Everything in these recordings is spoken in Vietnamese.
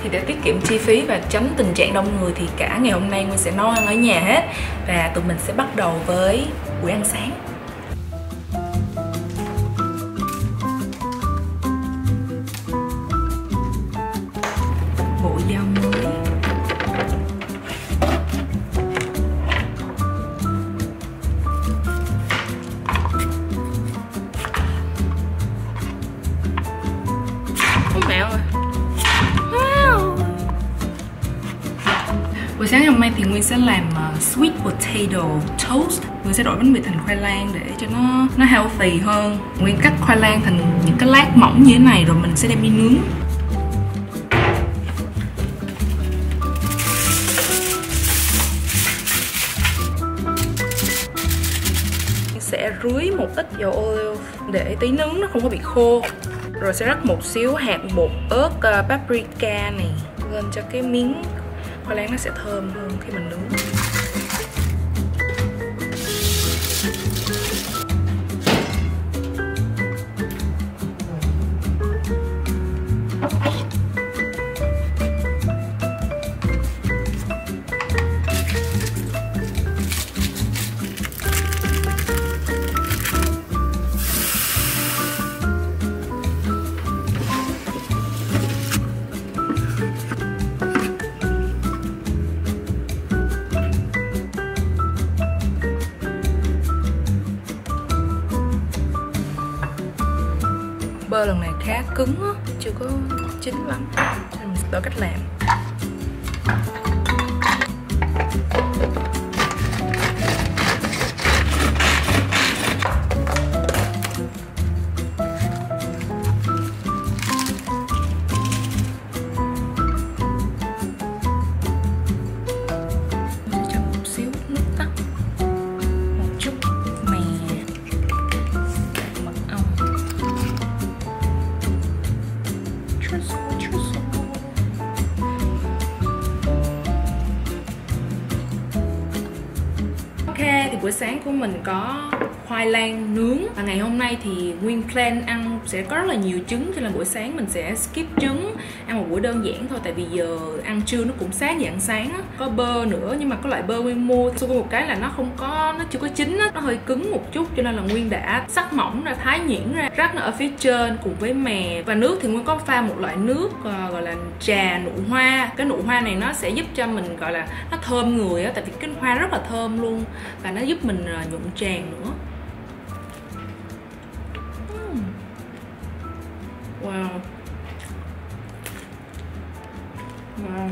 Thì để tiết kiệm chi phí và tránh tình trạng đông người thì cả ngày hôm nay Nguyên sẽ nấu ăn ở nhà hết. Và tụi mình sẽ bắt đầu với buổi ăn sáng. Bộ dao mới. Mẹo rồi. Wow. Buổi sáng hôm nay thì Nguyên sẽ làm sweet potato toast. Nguyên sẽ đổi bánh mì thành khoai lang để cho nó healthy hơn. Nguyên cắt khoai lang thành những cái lát mỏng như thế này rồi mình sẽ đem đi nướng. Sẽ rưới một ít dầu olive để tí nướng nó không có bị khô. Rồi sẽ rắc một xíu hạt bột ớt paprika này lên cho cái miếng khoai lang nó sẽ thơm hơn khi mình nướng. Bơ lần này khá cứng á, chưa có chín lắm nên mình sẽ đổi cách làm. Mình sẽ cho một xíu nước tắc, một chút mè, mật ong. Ok, thì bữa sáng của mình có khoai lang nướng. Và ngày hôm nay thì Nguyên plan ăn sẽ có rất là nhiều trứng, cho nên buổi sáng mình sẽ skip trứng, ăn một bữa đơn giản thôi. Tại vì giờ ăn trưa nó cũng sát giờ ăn sáng á. Có bơ nữa, nhưng mà có loại bơ Nguyên mua xui một cái là nó chưa có chín á, nó hơi cứng một chút, cho nên là Nguyên đã cắt mỏng ra, thái nhuyễn ra, rắc nó ở phía trên cùng với mè. Và nước thì Nguyên có pha một loại nước gọi là trà nụ hoa. Cái nụ hoa này nó sẽ giúp cho mình gọi là nó thơm người á, tại vì cái hoa rất là thơm luôn, và nó giúp mình nhuận tràng nữa. Wow. Wow.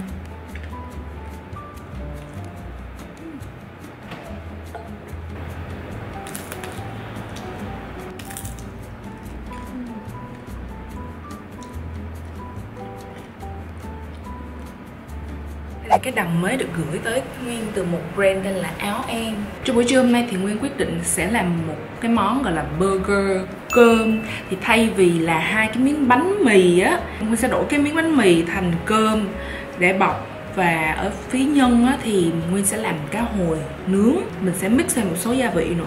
Đây là cái đằng mới được gửi tới Nguyên từ một brand tên là Áo Em. Trong buổi trưa hôm nay thì Nguyên quyết định sẽ làm một cái món gọi là burger cơm. Thì thay vì là hai cái miếng bánh mì á, Nguyên sẽ đổ cái miếng bánh mì thành cơm để bọc. Và ở phía nhân á, thì Nguyên sẽ làm cá hồi nướng. Mình sẽ mix thêm một số gia vị nữa.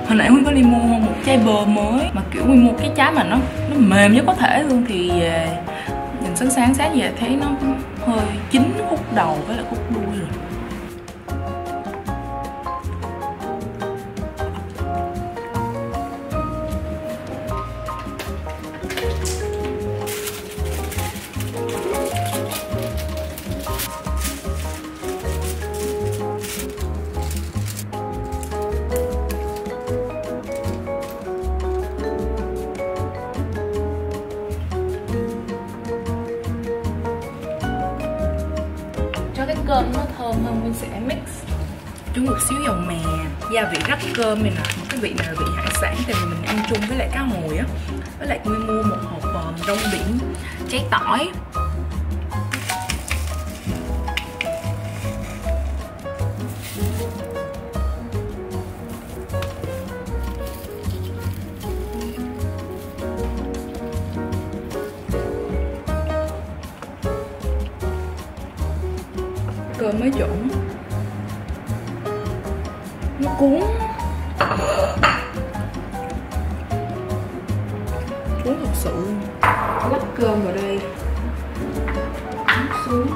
Hồi nãy Nguyên có đi mua một chai bơ mới, mà kiểu Nguyên mua cái trái mà nó mềm nhất có thể luôn. Thì nhìn sáng về thấy nó hơi chín khúc đầu với lại khúc đuôi rồi. Cho cái cơm nó thơm hơn, mình sẽ mix chút một xíu dầu mè, gia vị rắc cơm này nè. Một cái vị này là vị hải sản, tại vì mình ăn chung với lại cá hồi á. Với lại Nguyên mua một hộp rong biển cháy tỏi. Cơm mới trộn nó cuốn thật sự. Lắc cơm vào đây xuống.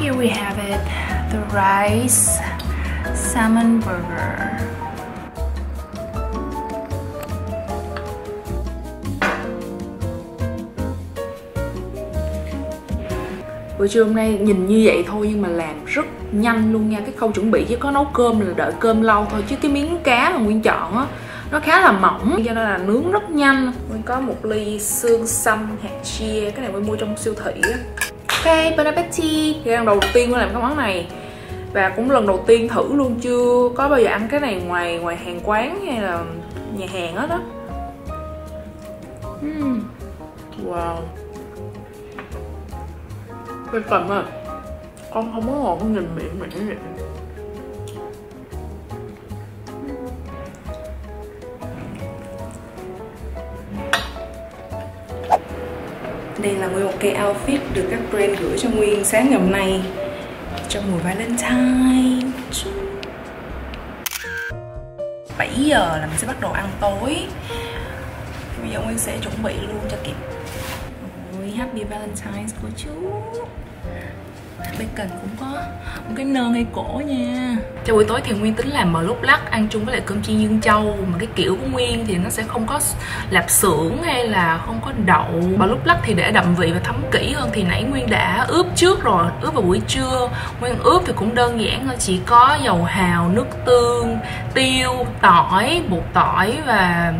Here we have it, the rice salmon burger. Bữa trưa hôm nay nhìn như vậy thôi nhưng mà làm rất nhanh luôn nha. Cái khâu chuẩn bị chỉ có nấu cơm là đợi cơm lâu thôi, chứ cái miếng cá mà Nguyên chọn á nó khá là mỏng cho nên là nướng rất nhanh. Nguyên có một ly xương xăm hạt chia, cái này Nguyên mua trong siêu thị á. Ok, bon appetit. Thì lần đầu tiên Nguyên làm cái món này và cũng lần đầu tiên thử luôn, chưa có bao giờ ăn cái này ngoài hàng quán hay là nhà hàng hết đó. Wow, cái cầm à, con không có ngọt, con nhìn miệng mẹ vậy. Đây là một cái outfit được các brand gửi cho Nguyên sáng ngày hôm nay trong mùa Valentine. 7 giờ là mình sẽ bắt đầu ăn tối. Bây giờ Nguyên sẽ chuẩn bị luôn cho kịp. Ôi, happy Valentine's của chú. Bacon cũng có một cái nơ ngay cổ nha. Cho buổi tối thì Nguyên tính làm bò lúc lắc ăn chung với lại cơm chiên Dương Châu. Mà cái kiểu của Nguyên thì nó sẽ không có lạp xưởng hay là không có đậu. Bò lúc lắc thì để đậm vị và thấm kỹ hơn thì nãy Nguyên đã ướp trước rồi, ướp vào buổi trưa. Nguyên ướp thì cũng đơn giản thôi, chỉ có dầu hào, nước tương, tiêu, tỏi, bột tỏi và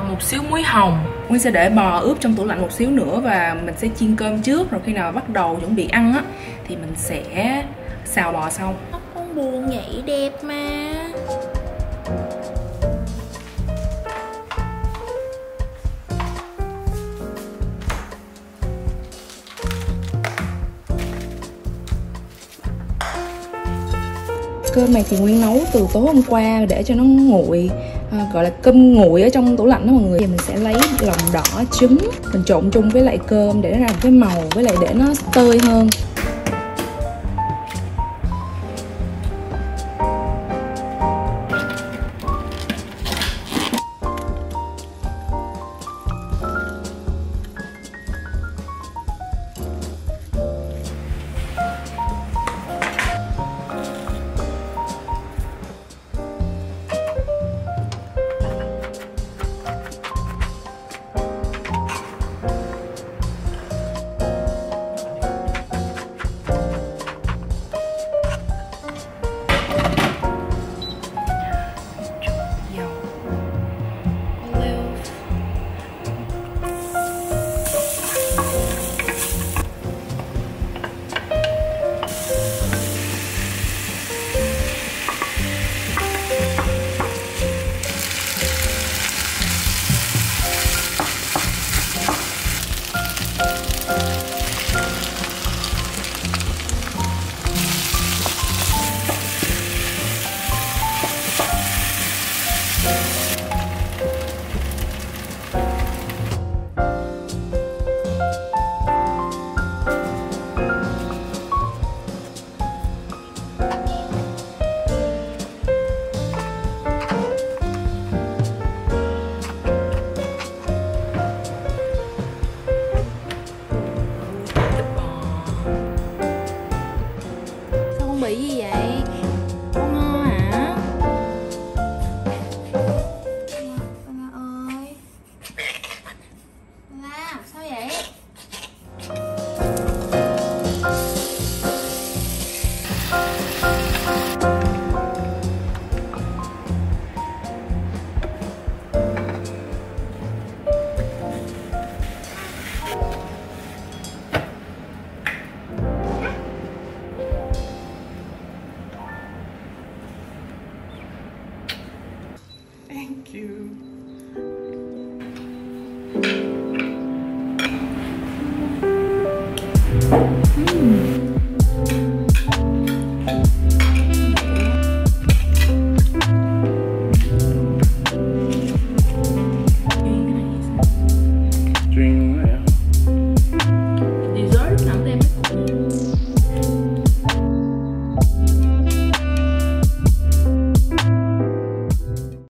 một xíu muối hồng. Nguyên sẽ để bò ướp trong tủ lạnh một xíu nữa và mình sẽ chiên cơm trước, rồi khi nào bắt đầu chuẩn bị ăn á thì mình sẽ xào bò sau. Con buồn nhảy đẹp mà. Cơm này thì Nguyên nấu từ tối hôm qua để cho nó nguội, gọi là cơm nguội ở trong tủ lạnh đó mọi người. Giờ mình sẽ lấy lòng đỏ trứng mình trộn chung với lại cơm để nó ra một cái màu, với lại để nó tơi hơn.